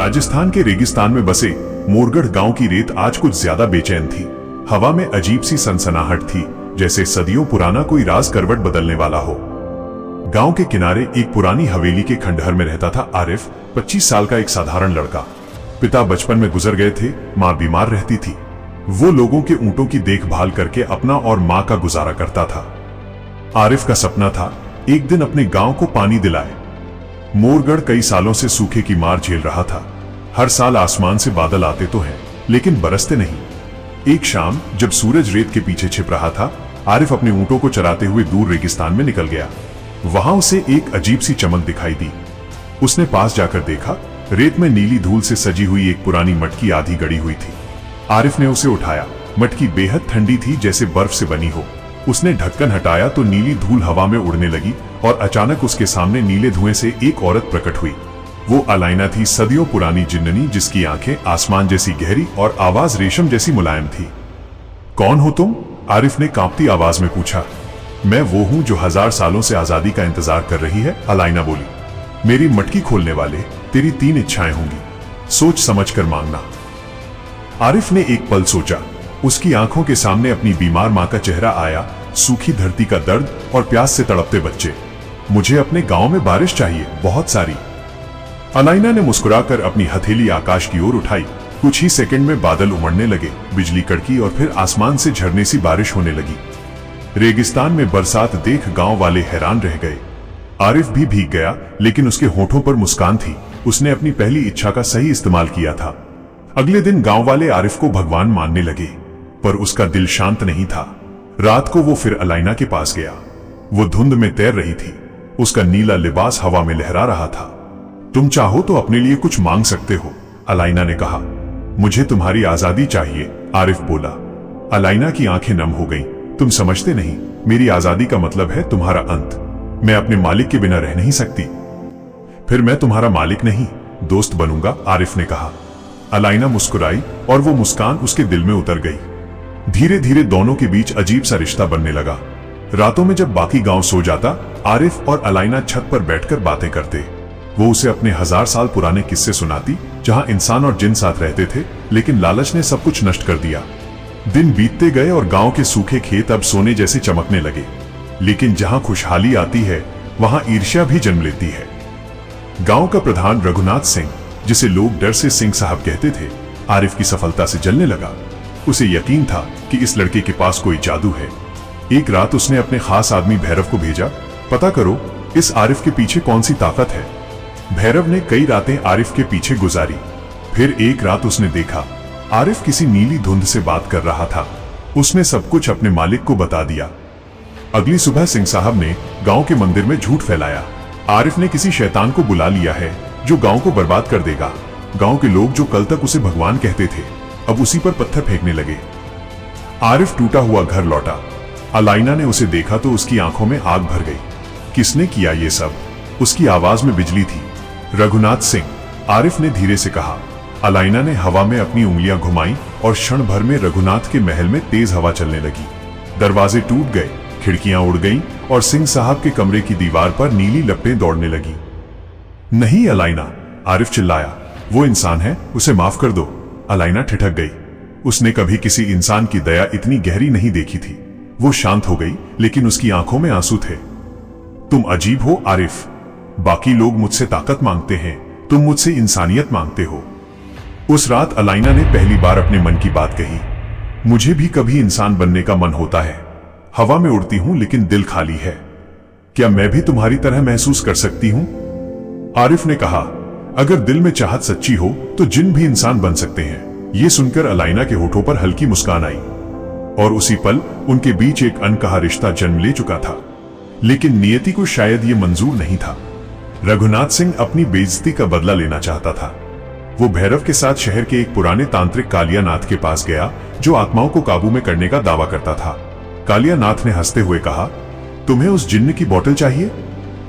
राजस्थान के रेगिस्तान में बसे मोरगढ़ गांव की रेत आज कुछ ज्यादा बेचैन थी। हवा में अजीब सी सनसनाहट थी, जैसे सदियों पुराना कोई राज करवट बदलने वाला हो। गांव के किनारे एक पुरानी हवेली के खंडहर में रहता था आरिफ, 25 साल का एक साधारण लड़का। पिता बचपन में गुजर गए थे, माँ बीमार रहती थी। वो लोगों के ऊंटों की देखभाल करके अपना और माँ का गुजारा करता था। आरिफ का सपना था एक दिन अपने गांव को पानी दिलाए। मोरगढ़ कई सालों से सूखे की मार झेल रहा था। हर साल आसमान से बादल आते तो हैं, लेकिन बरसते नहीं। एक शाम जब सूरज रेत के पीछे छिप रहा था, आरिफ अपने ऊंटों को चराते हुए दूर रेगिस्तान में निकल गया। वहां उसे एक अजीब सी चमक दिखाई दी। उसने पास जाकर देखा, रेत में नीली धूल से सजी हुई एक पुरानी मटकी आधी गड़ी हुई थी। आरिफ ने उसे उठाया। मटकी बेहद ठंडी थी, जैसे बर्फ से बनी हो। उसने ढक्कन हटाया तो नीली धूल हवा में उड़ने लगी और अचानक उसके सामने नीले धुएं से एक औरत प्रकट हुई। वो अलाइना थी, सदियों पुरानी जिन्ननी, जिसकी आंखें आसमान जैसी गहरी और आवाज रेशम जैसी मुलायम थी। कौन हो तुम? आरिफ ने कांपती आवाज में पूछा। मैं वो हूं जो 1000 सालों से आजादी का इंतजार कर रही है, अलाइना बोली। मेरी मटकी खोलने वाले, तेरी 3 इच्छाएं होंगी, सोच समझ कर मांगना। आरिफ ने एक पल सोचा। उसकी आंखों के सामने अपनी बीमार मां का चेहरा आया, सूखी धरती का दर्द और प्यास से तड़पते बच्चे। मुझे अपने गांव में बारिश चाहिए, बहुत सारी। अलाइना ने मुस्कुराकर अपनी हथेली आकाश की ओर उठाई। कुछ ही सेकंड में बादल उमड़ने लगे, बिजली कड़की और फिर आसमान से झरने सी बारिश होने लगी। रेगिस्तान में बरसात देख गांव वाले हैरान रह गए। आरिफ भी भीग गया, लेकिन उसके होठों पर मुस्कान थी। उसने अपनी पहली इच्छा का सही इस्तेमाल किया था। अगले दिन गांव वाले आरिफ को भगवान मानने लगे, पर उसका दिल शांत नहीं था। रात को वो फिर अलाइना के पास गया। वो धुंध में तैर रही थी, उसका नीला लिबास हवा में लहरा रहा था। तुम चाहो तो अपने लिए कुछ मांग सकते हो, अलाइना ने कहा। मुझे तुम्हारी आजादी चाहिए, आरिफ बोला। अलाइना की आंखें नम हो गईं। तुम समझते नहीं, मेरी आजादी का मतलब है तुम्हारा अंत। मैं अपने मालिक के बिना रह नहीं सकती। फिर मैं तुम्हारा मालिक नहीं, दोस्त बनूंगा, आरिफ ने कहा। अलाइना मुस्कुराई और वो मुस्कान उसके दिल में उतर गई। धीरे धीरे दोनों के बीच अजीब सा रिश्ता बनने लगा। रातों में जब बाकी गांव सो जाता, आरिफ और अलाइना छत पर बैठकर बातें करते। वो उसे अपने 1000 साल पुराने किस्से सुनाती, जहां इंसान और जिन साथ रहते थे, लेकिन लालच ने सब कुछ नष्ट कर दिया। दिन बीतते गए और गांव के सूखे खेत अब सोने जैसे चमकने लगे। लेकिन जहां खुशहाली आती है, वहां ईर्ष्या भी जन्म लेती है। गांव का प्रधान रघुनाथ सिंह, जिसे लोग डर से सिंह साहब कहते थे, आरिफ की सफलता से जलने लगा। उसे यकीन था कि इस लड़के के पास कोई जादू है। एक रात उसने अपने खास आदमी भैरव को भेजा, पता करो इस आरिफ के पीछे कौन सी ताकत है। भैरव ने कई रातें आरिफ के पीछे गुजारी। फिर एक रात उसने देखा, आरिफ किसी नीली धुंध से बात कर रहा था। उसने सब कुछ अपने मालिक को बता दिया। अगली सुबह सिंह साहब ने गांव के मंदिर में झूठ फैलाया। आरिफ ने किसी शैतान को बुला लिया है, जो गांव को बर्बाद कर देगा। गांव के लोग जो कल तक उसे भगवान कहते थे, अब उसी पर पत्थर फेंकने लगे। आरिफ टूटा हुआ घर लौटा। अलाइना ने उसे देखा तो उसकी आंखों में आग भर गई। किसने किया ये सब? उसकी आवाज में बिजली थी। रघुनाथ सिंह, आरिफ ने धीरे से कहा। अलाइना ने हवा में अपनी उंगलियां घुमाई और क्षण भर में रघुनाथ के महल में तेज हवा चलने लगी। दरवाजे टूट गए, खिड़कियां उड़ गईं और सिंह साहब के कमरे की दीवार पर नीली लपटें दौड़ने लगी। नहीं अलाइना, आरिफ चिल्लाया, वो इंसान है, उसे माफ कर दो। अलाइना ठिठक गई। उसने कभी किसी इंसान की दया इतनी गहरी नहीं देखी थी। वो शांत हो गई, लेकिन उसकी आंखों में आंसू थे। तुम अजीब हो आरिफ। बाकी लोग मुझसे ताकत मांगते हैं, तुम मुझसे इंसानियत मांगते हो। उस रात अलाइना ने पहली बार अपने मन की बात कही। मुझे भी कभी इंसान बनने का मन होता है। हवा में उड़ती हूं, लेकिन दिल खाली है। क्या मैं भी तुम्हारी तरह महसूस कर सकती हूं? आरिफ ने कहा, अगर दिल में चाहत सच्ची हो तो जिन भी इंसान बन सकते हैं। ये सुनकर अलाइना के होठों पर हल्की मुस्कान आई और उसी पल उनके बीच एक अनकहा रिश्ता जन्म ले चुका था। लेकिन नियति को शायद ये मंजूर नहीं था। रघुनाथ सिंह अपनी बेइज्जती का बदला लेना चाहता था। वो भैरव के साथ शहर के एक पुराने तांत्रिक कालियानाथ के पास गया, जो आत्माओं को काबू में करने का दावा करता था। कालियानाथ ने हंसते हुए कहा, तुम्हें उस जिन्न की बोतल चाहिए?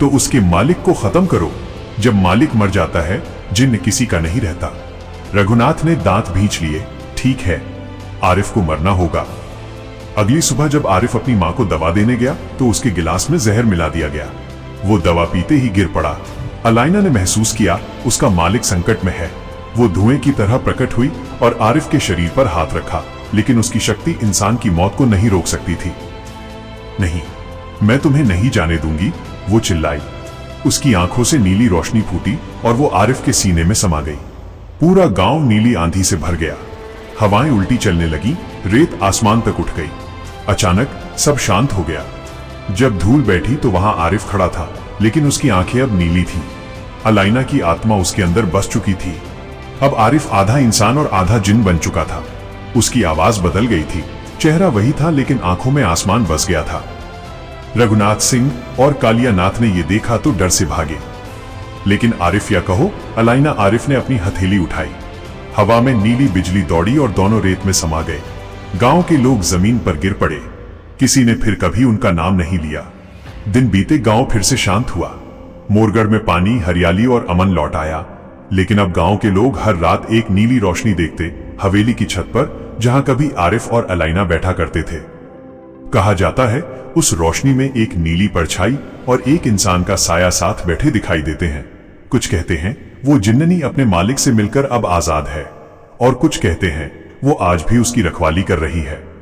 तो उसके मालिक को खत्म करो। जब मालिक मर जाता है, जिन्न किसी का नहीं रहता। रघुनाथ ने दांत भींच लिए। ठीक है, आरिफ को मरना होगा। अगली सुबह जब आरिफ अपनी मां को दवा देने गया तो उसके गिलास में जहर मिला दिया गया। वो दवा पीते ही गिर पड़ा। अलाइना ने महसूस किया उसका मालिक संकट में है। वो धुएं की तरह प्रकट हुई और आरिफ के शरीर पर हाथ रखा, लेकिन उसकी शक्ति इंसान की मौत को नहीं रोक सकती थी। नहीं, मैं तुम्हें नहीं जाने दूंगी, वो चिल्लाई। उसकी आंखों से नीली रोशनी फूटी और वो आरिफ के सीने में समा गई। पूरा गांव नीली आंधी से भर गया। हवाएं उल्टी चलने लगी, रेत आसमान तक उठ गई। अचानक सब शांत हो गया। जब धूल बैठी तो वहां आरिफ खड़ा था, लेकिन उसकी आंखें अब नीली थीं। अलाइना की आत्मा उसके अंदर बस चुकी थी। अब आरिफ आधा इंसान और आधा जिन बन चुका था। उसकी आवाज बदल गई थी, चेहरा वही था लेकिन आंखों में आसमान बस गया था। रघुनाथ सिंह और कालियानाथ ने यह देखा तो डर से भागे। लेकिन आरिफ या कहो अलाइना, आरिफ ने अपनी हथेली उठाई। हवा में नीली बिजली दौड़ी और दोनों रेत में समा गए। गांव के लोग जमीन पर गिर पड़े। किसी ने फिर कभी उनका नाम नहीं लिया। दिन बीते, गांव फिर से शांत हुआ। मोरगढ़ में पानी, हरियाली और अमन लौट आया। लेकिन अब गांव के लोग हर रात एक नीली रोशनी देखते, हवेली की छत पर, जहां कभी आरिफ और अलाइना बैठा करते थे। कहा जाता है उस रोशनी में एक नीली परछाई और एक इंसान का साया साथ बैठे दिखाई देते हैं। कुछ कहते हैं वो जिन्ननी अपने मालिक से मिलकर अब आजाद है, और कुछ कहते हैं वो आज भी उसकी रखवाली कर रही है।